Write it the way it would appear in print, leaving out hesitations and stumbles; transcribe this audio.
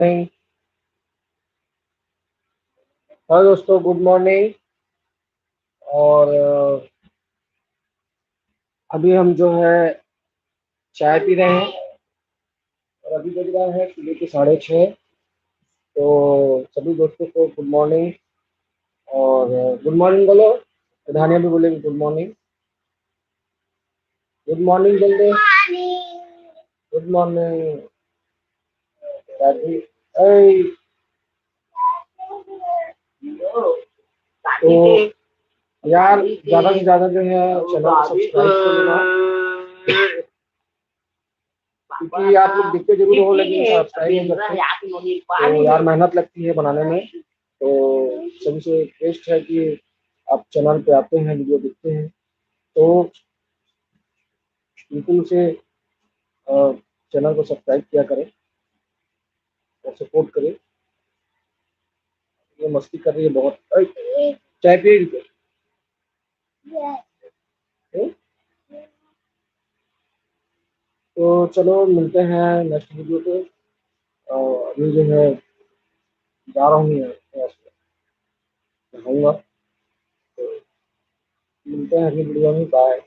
नहीं। हेलो दोस्तों, good morning. और अभी हम जो है चाय पी रहे हैं। और अभी बज रहा है सुबह के 6:30। तो सभी दोस्तों को गुड मॉर्निंग। और गुड मॉर्निंग बोलो। धानिया भी बोलेगी गुड मॉर्निंग। गुड मॉर्निंग जल्दी। गुड मॉर्निंग दादी। ऐ, तो यार ज़्यादा से ज़्यादा जो है चैनल को सब्सक्राइब कर लेना, क्योंकि आप लोग देखते जरूर हो लेकिन सब्सक्राइब नहीं करते। तो यार मेहनत लगती है बनाने में। तो सभी से रिक्वेस्ट है कि आप चैनल पे आते हैं, वीडियो देखते हैं तो बिल्कुल उसे चैनल को सब्सक्राइब किया करें और सपोर्ट करें। ये मस्ती कर रही है बहुत। चाय पी रही है? तो चलो मिलते हैं नेक्स्ट वीडियो पे। अभी जो है जा रहा हूँ यार, थोड़ा सा नहाऊंगा। तो मिलते हैं अगली वीडियो में। बाय।